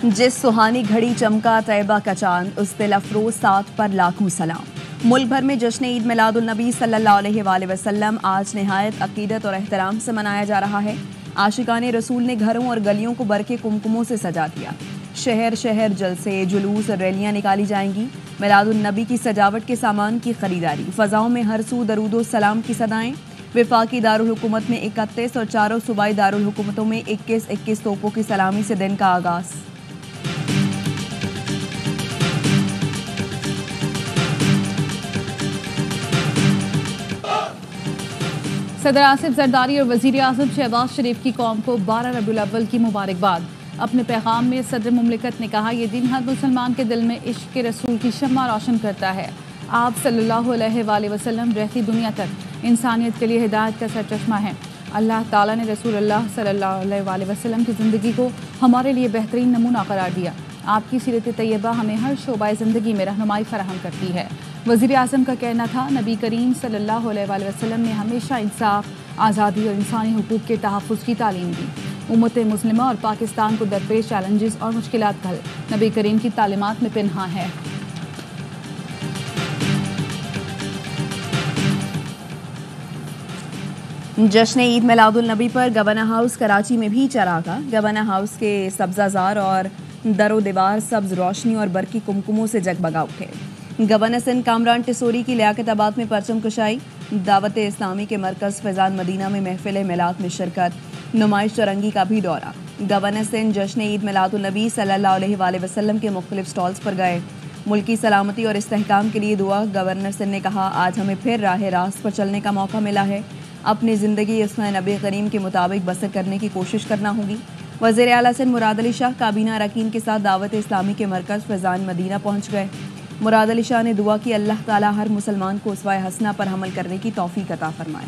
जिस सुहानी घड़ी चमका तैयबा का चांद, उस दिल अफरोज साथ पर लाखों सलाम। मुल्क भर में जश्न ईद मिलादुन नबी सल्लल्लाहु अलैहि वसल्लम आज निहायत अकीदत और एहतराम से मनाया जा रहा है। आशिकाने रसूल ने घरों और गलियों को बरके कुमकुमों से सजा दिया। शहर शहर जलसे, जुलूस और रैलियां निकाली जाएंगी। मिलादुन नबी की सजावट के सामान की खरीदारी, फजाओं में हर सू दरूदो सलाम की सदाएं। विफाकी दारुल हुकूमत में 31 और चारों सूबाई दारुल हुकूमतों में 21-21 तोपों की सलामी से दिन का आगाज। सदर आसिफ जरदारी और वजीर आजम शहबाज शरीफ की कौम को 12 रबीउल अव्वल की मुबारकबाद। अपने पैगाम में सदर मुमलिकत ने कहा, यह दिन हर मुसलमान के दिल में इश्क के रसूल की शम्मा रोशन करता है। आप सल्लल्लाहु अलैहि वसल्लम रहती दुनिया तक इंसानियत के लिए हिदायत का सरचश्मा है। अल्लाह ताला ने रसूलुल्लाह सल्लल्लाहु अलैहि वसल्लम की ज़िंदगी को हमारे लिए बेहतरीन नमूना करार दिया। आपकी सीरत तैयबा हमें हर शोबाए ज़िंदगी में रहनुमाई फराहम करती है। वज़ीर आज़म का कहना था, नबी करीम सल्लल्लाहु अलैहि वसल्लम ने हमेशा इंसाफ, आज़ादी और इंसानी हुकूक के तहफ़्फ़ुज़ की तालीम दी। उम्मत मुस्लिमा और पाकिस्तान को दरपेश चैलेंजेस और मुश्किलात का हल नबी करीम की तालीमात में पिन्हा है। जश्न ईद मिलादुल नबी पर गवर्नर हाउस कराची में भी चरागा। गवर्नर हाउस के सब्जाजार और दरो दीवार सब्ज रोशनी और बरकी कुमकुमों से जगमगा उठे। गवर्नर सिंध कामरान टिसोरी की लियाकताबाद में परचम कुशाई, दावत इस्लामी के मरकज़ फैज़ान मदीना में महफिल मिलाद में शिरकत, नुमाइश चौरंगी का भी दौरा। गवर्नर सिंध जश्न ईद मिलादुन नबी सल्लल्लाहु अलैहि वसल्लम के मुख्तलिफ स्टॉल्स पर गए। मुल्की सलामती और इस्तेहकाम के लिए दुआ। गवर्नर सिंध ने कहा, आज हमें फिर राह रास्त पर चलने का मौका मिला है। अपनी ज़िंदगी उसमें नबी करीम के मुताबिक बसर करने की कोशिश करना होगी। वज़ीर आला सिंध मुराद अली शाह काबीना अरकान के साथ दावत इस्लामी के मरकज़ फैज़ान मदीना पहुँच गए। मुराद अली शाह ने दुआ की, अल्लाह ताला हर मुसलमान को उसवा हसना पर अमल करने की तौफीक अता फरमाए।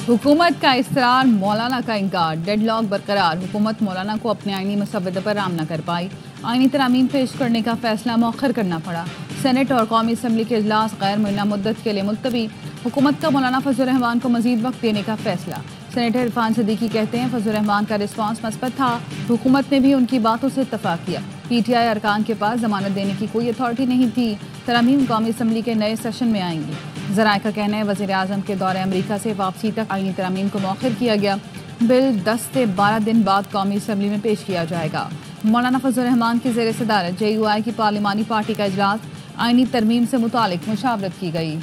हुकूमत का इसरार, मौलाना का इनकार, डेडलॉक बरकरार। हुकूमत मौलाना को अपने आईनी मसवदे पर राम न कर पाई। आईनी तरामीम पेश करने का फैसला मौखर करना पड़ा। सेनेट और कौमी असम्बली के इजलास गैर मुअय्यना मुद्दत के लिए मुलतवी। हुकूमत का मौलाना फजल रहमान को मजीद वक्त देने का फैसला। सेनेटर इरफान सिद्दीकी कहते हैं, फजल रहमान का रिस्पांस मस्बत था। हुकूमत ने भी उनकी बातों से इत्तफाक किया। PTI अरकान के पास जमानत देने की कोई अथॉरिटी नहीं थी। तरामीम कौमी असम्बली के नए सेशन में आएंगी। ज़राए का कहना है, वज़ीर आज़म के दौरे अमरीका से वापसी तक आईनी तरामीम को मौखर किया गया। बिल 10 से 12 दिन बाद कौमी असम्बली में पेश किया जाएगा। मौलाना फजल रहमान की ज़ेर सदारत JUI की पार्लिमानी पार्टी का इजलास, आईनी तरमीम से मुतालिक मुशावरत की गई।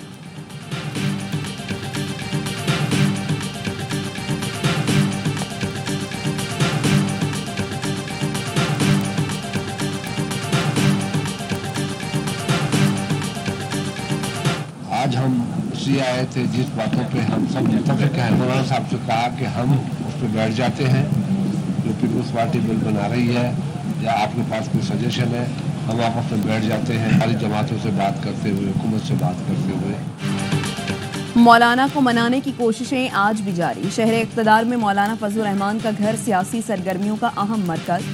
आज हम उसी आए थे जिस बातों पे हम सब मुत्तफिक हैं। मौलाना साहब से कहा कि हम उस पर बैठ जाते हैं जो पीपल्स पार्टी बिल बना रही है, या आपके पास कोई सजेशन है, हम आपस में बैठ जाते हैं सारी जमातों से बात करते हुए, हुकूमत से बात करते हुए। मौलाना को मनाने की कोशिशें आज भी जारी। शहर इक़्तिदार में मौलाना फजल रहमान का घर सियासी सरगर्मियों का अहम मरकज़।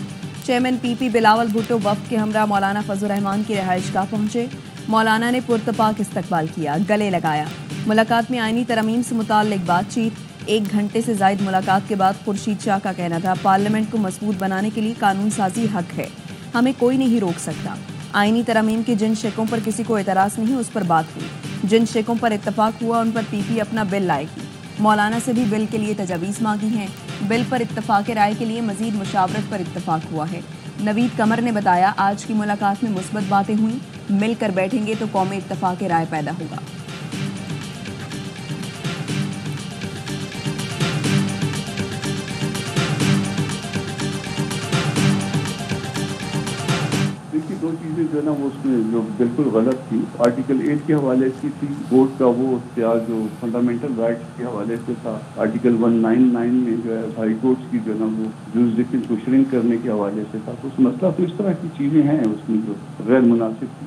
चेयरमैन PP बिलावल भुट्टो वफ़द के हमरा मौलाना फजल रहमान की रिहाइशगाह पहुँचे। मौलाना ने पुरतपाक इस्तकबाल किया, गले लगाया। मुलाकात में आईनी तरमीम से मुताल्लिक बातचीत। 1 घंटे से ज़ायद मुलाकात के बाद खुर्शीद शाह का कहना था, पार्लियामेंट को मजबूत बनाने के लिए कानून साजी हक है, हमें कोई नहीं रोक सकता। आईनी तरमीम के जिन शेकों पर किसी को एतराज़ नहीं, उस पर बात हुई। जिन शेकों पर इत्तफाक हुआ, उन पर PP अपना बिल लाएगी। मौलाना से भी बिल के लिए तजावीज़ मांगी हैं। बिल पर इत्तफाक राय के लिए मजीद मुशावरत पर इत्तफाक हुआ है। नवीद कमर ने बताया, आज की मुलाकात में मुस्बत बातें हुई। मिलकर बैठेंगे तो कौमी इत्तफाक राय पैदा होगा। दो चीजें जो है ना, वो उसमें जो बिल्कुल गलत थी, आर्टिकल 8 के हवाले से थी। वोट का वो इख्तियार जो फंडामेंटल राइट्स के हवाले से था। आर्टिकल 199 में जो है हाई कोर्ट्स की जो है ना वो जुरिसडिक्शन को श्रिंक करने के हवाले से था। तो उस मसला, तो इस तरह की चीजें हैं उसमें जो गैर मुनासिब थी।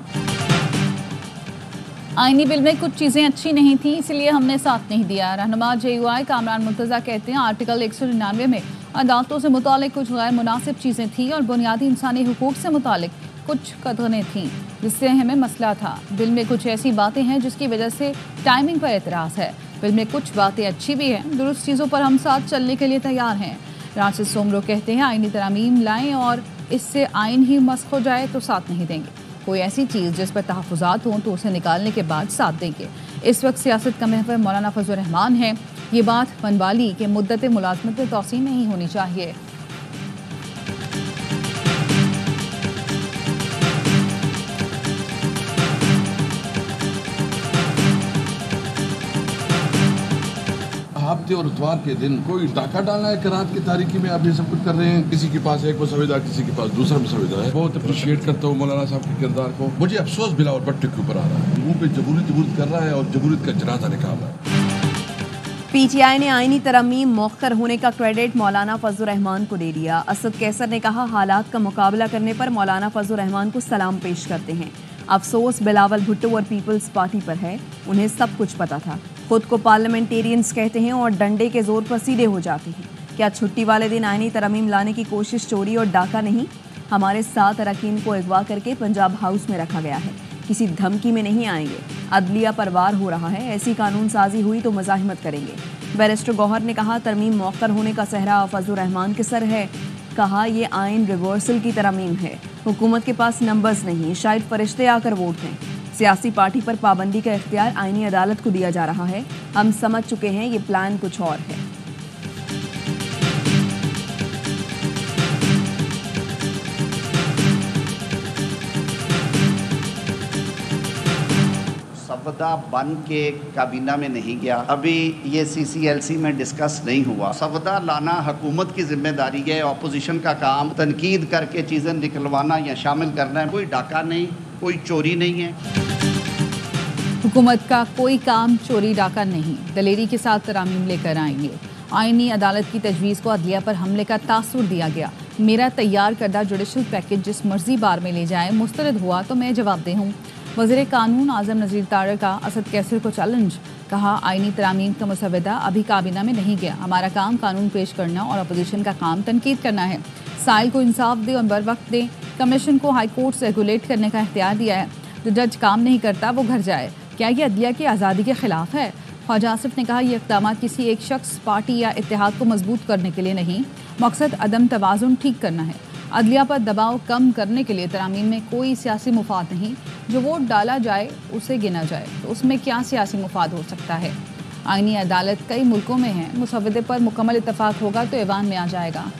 आईनी बिल में कुछ चीज़ें अच्छी नहीं थी, इसलिए हमने साथ नहीं दिया। रहनुमा JUI कामरान मुर्तज़ा कहते हैं, आर्टिकल 199 में अदालतों से मुतालिक कुछ गैर मुनासिब चीज़ें थी और बुनियादी इंसानी हुकूक से मुतालिक कुछ कदरें थीं जिससे हमें मसला था। बिल में कुछ ऐसी बातें हैं जिसकी वजह से टाइमिंग पर एतराज़ है। बिल में कुछ बातें अच्छी भी हैं, दुरुस्त चीज़ों पर हम साथ चलने के लिए तैयार हैं। राशिद सोमरो कहते हैं आईनी तरमीम लाएं और इससे आइन ही मस्ख हो जाए तो साथ नहीं देंगे। कोई ऐसी चीज़ जिस पर तहफ़्फ़ुज़ात हों तो उसे निकालने के बाद साथ देंगे। इस वक्त सियासत का महवर मौलाना फजल रहमान है। ये बात बनवाली के मुद्दत मुलाजमत में तोसी नहीं होनी चाहिए। हफ्ते और इतवार के दिन कोई डाका डालना है करात की तारीखी में आप ये सब कुछ कर रहे हैं। किसी के पास एक मुसविदा, किसी के पास दूसरा मुसविदा है। बहुत अप्रिशिएट करता हूँ मौलाना साहब के किरदार को। मुझे अफसोस बिलावल भट्टो के ऊपर आ रहा है, मुंह पे जबूरियत कर रहा है और जबूरियत का जनाजा निकाल रहा है। पीटीआई ने आईनी तरमीम मौखर होने का क्रेडिट मौलाना फजल रहमान को दे दिया। असद कैसर ने कहा हालात का मुकाबला करने पर मौलाना फजल रहमान को सलाम पेश करते हैं। अफसोस बिलावल भुट्टो और पीपल्स पार्टी पर है, उन्हें सब कुछ पता था। खुद को पार्लियामेंटेरियंस कहते हैं और डंडे के जोर पर सीधे हो जाते हैं। क्या छुट्टी वाले दिन आईनी तरमीम लाने की कोशिश चोरी और डाका नहीं? हमारे 7 अरकान को अगवा करके पंजाब हाउस में रखा गया है, किसी धमकी में नहीं आएंगे। अदलिया पर वार हो रहा है, ऐसी कानून साजी हुई तो मुजाहिमत करेंगे। बैरिस्टर गौहर ने कहा तरमीम मौखर होने का सहरा फजल रहमान के सर है। कहा ये आइन रिवर्सल की तरमीम है, हुकूमत के पास नंबर्स नहीं, शायद फरिश्ते आकर वोट दें। सियासी पार्टी पर पाबंदी का इख्तियार आईनी अदालत को दिया जा रहा है। हम समझ चुके हैं ये प्लान कुछ और है। सवदा बन के काबीना में नहीं गया, अभी ये CCLC में डिस्कस नहीं हुआ। सवदा लाना हुकूमत की जिम्मेदारी है, ऑपोजिशन का काम तनकीद करके चीज़ें निकलवाना या शामिल करना है। कोई डाका नहीं, कोई चोरी नहीं है। हुकूमत का कोई काम चोरी डाका नहीं, दलेरी के साथ तरामीम लेकर आएंगे। आईनी अदालत की तजवीज़ को अदलिया पर हमले का तासुर दिया गया। मेरा तैयार करदा जुडिशल पैकेज जिस मर्जी बार में ले जाए मुस्तरद हुआ तो मैं जवाबदेह हूँ। वज़ीर कानून आज़म नज़ीर तारड़ का असद कैसर को चैलेंज। कहा आईनी तरामीम का मुसवदा अभी काबीना में नहीं गया, हमारा काम कानून पेश करना और अपोजिशन का काम तनकीद करना है। साइल को इंसाफ दे और बर वक्त दे। कमीशन को हाई कोर्ट से रेगुलेट करने का इख्तियार दिया है, जो जज काम नहीं करता वो घर जाए। क्या ये अदलिया की आज़ादी के खिलाफ है? ख्वाजा आसिफ ने कहा ये इक़दाम किसी एक शख्स, पार्टी या इत्तेहाद को मजबूत करने के लिए नहीं, मकसद अदम तवाज़ुन ठीक करना है। अदलिया पर दबाव कम करने के लिए तरामीम में कोई सियासी मुफाद नहीं। जो वोट डाला जाए उसे गिना जाए तो उसमें क्या सियासी मुफाद हो सकता है? आईनी अदालत कई मुल्कों में है, मुसवदे पर मुकम्मल इत्तफाक होगा तो ऐवान में आ जाएगा।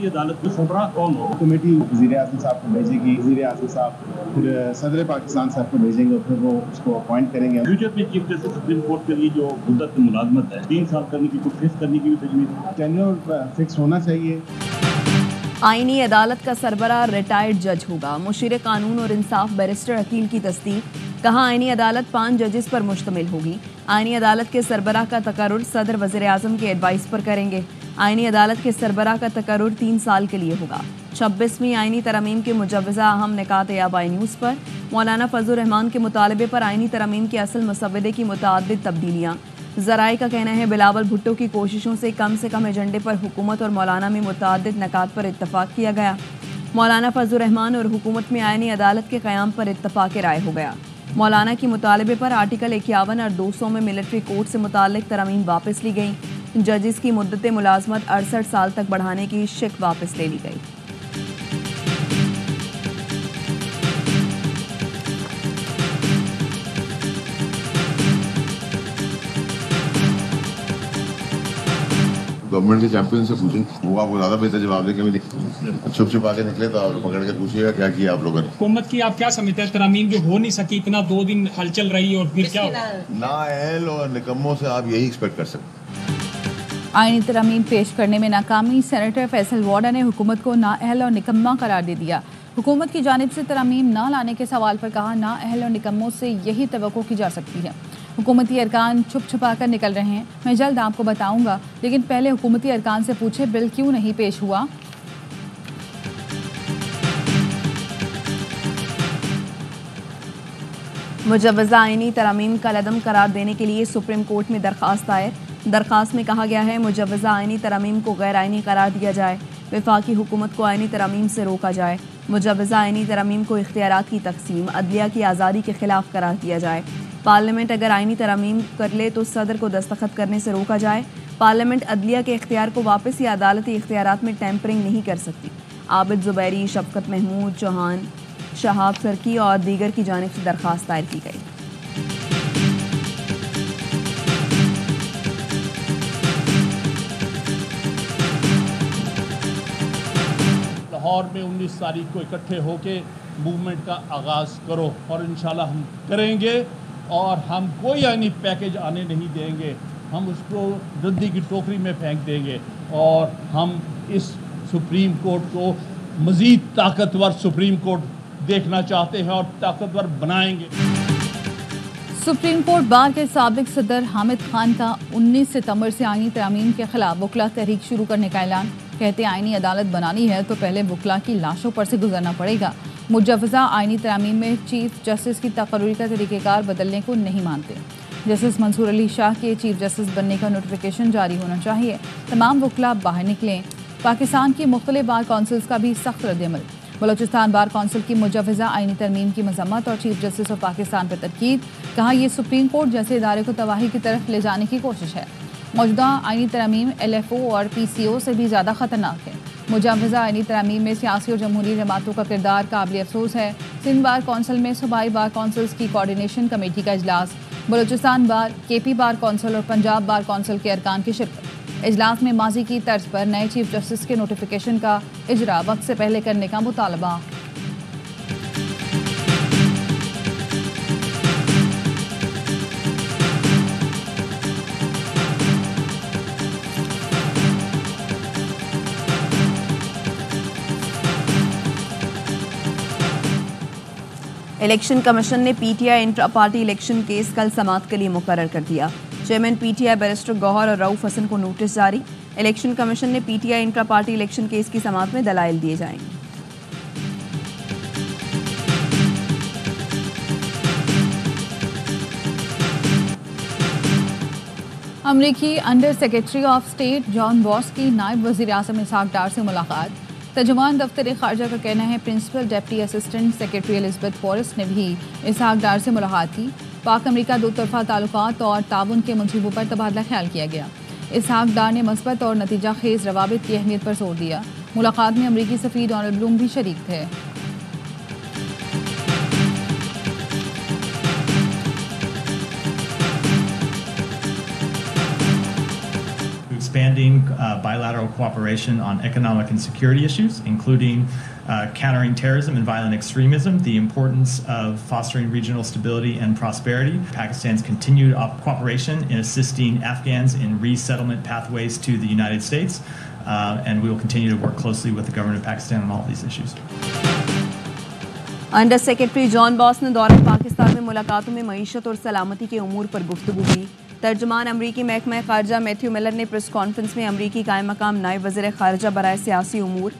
अदालत में सरबरा कौन हो? कमेटी वज़ीर आज़म साहब को भेजेगी, वज़ीर आज़म साहब फिर सदर पाकिस्तान साहब को भेजेंगे और फिर वो उसको अपॉइंट करेंगे। फ्यूचर में चीफ जस्टिस सुप्रीम कोर्ट के लिए जो मुद्दत मुलाजमत है 3 साल करने की, कुछ फिक्स करने की भी तजवीज़, टेन्योर फिक्स होना चाहिए। आईनी अदालत का सरबरा रिटायर्ड जज होगा। मुशीर कानून और इंसाफ बैरिस्टर अकील की तस्दीक। कहा आईनी अदालत 5 जजेस पर मुश्तमिल होगी। आईनी अदालत के सरबरा का तकर्रुर सदर वज़ीर आज़म के एडवाइस पर करेंगे। आईनी अदालत के सरबरा का तकर्रुर 3 साल के लिए होगा। 26वीं आईनी तरमीम के मुजव्वज़ा अहम निकात याबाई न्यूज़ पर। मौलाना फजल रहमान के मुतालबे पर आईनी तरमीम के असल मसवदे की मुतअद्दिद तब्दीलियाँ। ज़राए का कहना है बिलावल भुट्टो की कोशिशों से कम एजेंडे पर हुकूमत और मौलाना में मुतअद्दिद नकात पर इत्तफाक किया गया। मौलाना फजल रहमान और हुकूमत में आईनी अदालत के क़याम पर इत्तफाक राय हो गया। मौलाना की मुतालबे पर आर्टिकल 51 और 200 में मिलिट्री कोड से मुताल्लिक तरमीम वापस ली गई। जजेस की मुद्दत मुलाजमत 68 साल तक बढ़ाने की शिक वापस ले ली गई। गवर्नमेंट के चैंपियन से पूछें, वो आपको ज्यादा बेहतर जवाब देंगे। भी छुप छुपा के निकले तो आप पकड़ के पूछिएगा क्या किया आप लोगों ने। हुकूमत की आप क्या समझते हैं तरमीम जो हो नहीं सकी, इतना 2 दिन हलचल रही और फिर क्या नाअहल और निकम्मों से आप यही एक्सपेक्ट कर सकते। आईनी तरमीम पेश करने में नाकामी। सेनेटर फैसल वाडा ने हुकूमत को नाअहल और निकम्मा करार दे दिया। हुकूमत की जानिब से तरमीम ना लाने के सवाल पर कहा नाअहल और निकम्मों से यही तवक्को की जा सकती है। हुकूमती अरकान छुप छुपा कर निकल रहे हैं, मैं जल्द आपको बताऊंगा, लेकिन पहले हुकूमती अरकान से पूछे बिल क्यों नहीं पेश हुआ। मुजव्वज़ा आईनी तरमीम का लदम करार देने के लिए सुप्रीम कोर्ट में दरख्वास्त दायर। दरख्वास्त में कहा गया है मुजव्वज़ा आईनी तरमीम को गैर आईनी करार दिया जाए, वफाकी हुकूमत को आईनी तरमीम से रोका जाए, मुजव्वज़ा आईनी तरमीम को इख्तियारात की तकसीम, अदलिया की आज़ादी के खिलाफ करार दिया जाए। पार्लियामेंट अगर आईनी तरमीम कर ले तो सदर को दस्तखत करने से रोका जाए। पार्लियामेंट अदलिया के इख्तियार को वापस या अदालती इख्तियारात में टैंपरिंग नहीं कर सकती। आबिद ज़ुबैरी, शफकत महमूद चौहान, शहाब सरकी और दीगर की जानिब से दरख्वास्त दायर की गई। लाहौर में 19 तारीख को इकट्ठे होके मूवमेंट का आगाज़ करो और इंशाल्लाह हम करेंगे और हम कोई आईनी पैकेज आने नहीं देंगे, हम उसको रद्दी की टोकरी में फेंक देंगे और हम इस सुप्रीम कोर्ट को मज़ीद ताकतवर सुप्रीम कोर्ट देखना चाहते हैं और ताकतवर बनाएंगे। सुप्रीम कोर्ट बार के साबिक सदर हामिद खान का 19 सितंबर से आईनी तरमीम के खिलाफ वकला तहरीक शुरू करने का ऐलान। कहते आईनी अदालत बनानी है तो पहले वकला की लाशों पर से गुजरना पड़ेगा। मुजव्वज़ा आईनी तरमीम में चीफ जस्टिस की तकर्री का तरीक़ेकार बदलने को नहीं मानते। जस्टिस मंसूर अली शाह के चीफ जस्टिस बनने का नोटिफिकेशन जारी होना चाहिए। तमाम वकला बाहर निकलें। पाकिस्तान की मुख्तलिफ बार काउंसिल्स का भी सख्त रद्दअमल। बलोचिस्तान बार काउंसिल की मुजव्वज़ा आईनी तरमीम की मजम्मत और चीफ जस्टिस ऑफ पाकिस्तान पर तनकीद। कहा यह सुप्रीम कोर्ट जैसे इदारे को तबाही की तरफ ले जाने की कोशिश है। मौजूदा आईनी तरमीम LFO और PCO से भी ज़्यादा ख़तरनाक है। मुजव्वज़ा आईनी तरमीम में सियासी और जमहूरी जमातों का किरदार काबिल अफसोस है। सिंध बार काउंसिल में सूबाई बार काउंसिल्स की कोऑर्डिनेशन कमेटी का इजलास। बलोचिस्तान बार, KP बार काउंसिल और पंजाब बार काउंसिल के अरकान की शिरकत। इजलास में माजी की तर्ज पर नए चीफ जस्टिस के नोटिफिकेशन का इजरा वक्त से पहले करने का मुतालबा। इलेक्शन कमीशन ने PTI intra party election case कल समाअत के लिए मुकर्रर कर दिया। चेयरमैन PTI बैरिस्टर गौहर और रऊफ हसन को नोटिस जारी। इलेक्शन कमीशन ने PTI intra party election case की समाअत में दलाइल दिए जाएंगे। अमरीकी under secretary of state John boss की नायब वज़ीर आज़म इसहाक डार से मुलाकात। तर्जुमान दफ्तर खारजा का कहना है principal deputy assistant secretary Elizabeth Forest ने भी इसहाक डार से मुलाकात की। पाक अमरीका दो तरफा ताल्लुकात और ताउन के मंसूबों पर तबादला ख्याल किया गया। इसहाक डार ने मस्बत और नतीजा खेज रवाबित की अहमियत पर जोर दिया। मुलाकात में अमरीकी सफ़ीर डोनाल्ड ब्लूम भी शरीक थे। Expanding bilateral cooperation on economic and security issues, including countering terrorism and violent extremism, the importance of fostering regional stability and prosperity, Pakistan's continued cooperation in assisting Afghans in resettlement pathways to the United States, and we will continue to work closely with the government of Pakistan on all these issues. Under secretary John boss ने दौरे पाकिस्तान में मुलाकातों में मईशत और सलामती के उमूर पर गुफ्तगू की। तर्जुमान अमरीकी महकमा खारजा मैथ्यू मिलर ने प्रेस कॉन्फ्रेंस में अमरीकी कायम मकाम नायब वज़ीर खारजा बराए सियासी उमूर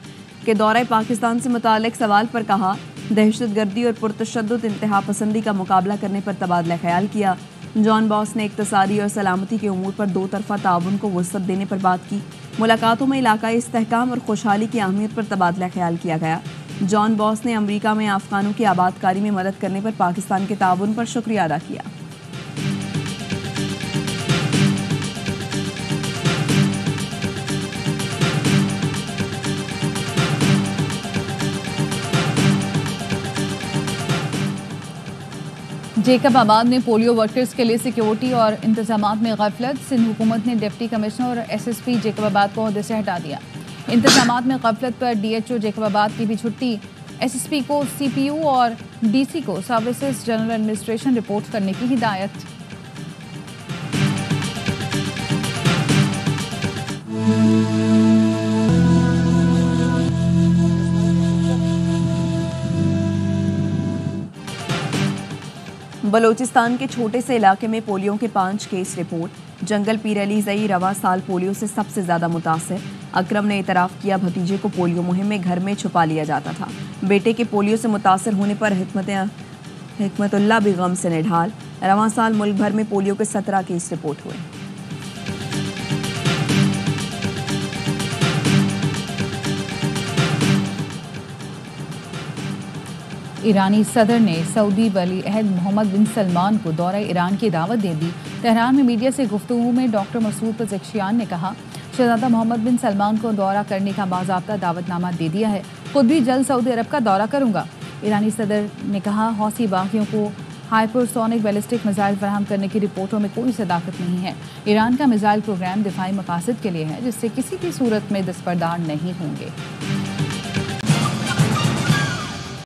के दौरे पाकिस्तान से मुताल्लिक सवाल पर कहा दहशतगर्दी और पुरतशद्दुद इंतहा पसंदी का मुकाबला करने पर तबादला ख्याल किया। जॉन बॉस ने इक़्तिसादी और सलामती के उमूर पर दो तरफा ताउन को वुसअत देने पर बात की। मुलाकातों में इलाकाई इस्तेहकाम और खुशहाली की अहमियत पर तबादला ख्याल किया गया। जॉन बॉस ने अमरीका में अफगानों की आबादकारी में मदद करने पर पाकिस्तान के ताउन पर शुक्रिया अदा किया। जेकबाबाद में पोलियो वर्कर्स के लिए सिक्योरिटी और इंतजामात में गफलत। सिंध हुकूमत ने डिप्टी कमिश्नर और SSP जेकबाबाद को ओहदे से हटा दिया। इंतजामात में गफलत पर DHO जेकबाबाद की भी छुट्टी। SSP को CPU और DC को सर्विसेज जनरल एडमिनिस्ट्रेशन रिपोर्ट करने की हिदायत। बलोचिस्तान के छोटे से इलाके में पोलियो के 5 केस रिपोर्ट। जंगल पीर अली ज़ई रवा साल पोलियो से सबसे ज़्यादा मुतासर। अकरम ने इतराफ़ किया भतीजे को पोलियो मुहिम में घर में छुपा लिया जाता था। बेटे के पोलियो से मुतासर होने पर हिकमतुल्लाह भी गम से निढाल। रवां साल मुल्क भर में पोलियो के 17 केस रिपोर्ट हुए। ईरानी सदर ने सऊदी वली अहद मोहम्मद बिन सलमान को दौरा ईरान की दावत दे दी। तेहरान में मीडिया से गुफ्तगू में डॉक्टर मसूद पज़ेशिकियान ने कहा, शहजादा मोहम्मद बिन सलमान को दौरा करने का बाज़ाब्ता दावतनामा दे दिया है। खुद भी जल्द सऊदी अरब का दौरा करूंगा। ईरानी सदर ने कहा, हौसी बागियों को हाइपरसोनिक बैलिस्टिक मिसाइल फराहम करने की रिपोर्टों में कोई सदाकत नहीं है। ईरान का मिसाइल प्रोग्राम दिफाई मकासद के लिए है, जिससे किसी भी सूरत में दस्तबरदार नहीं होंगे।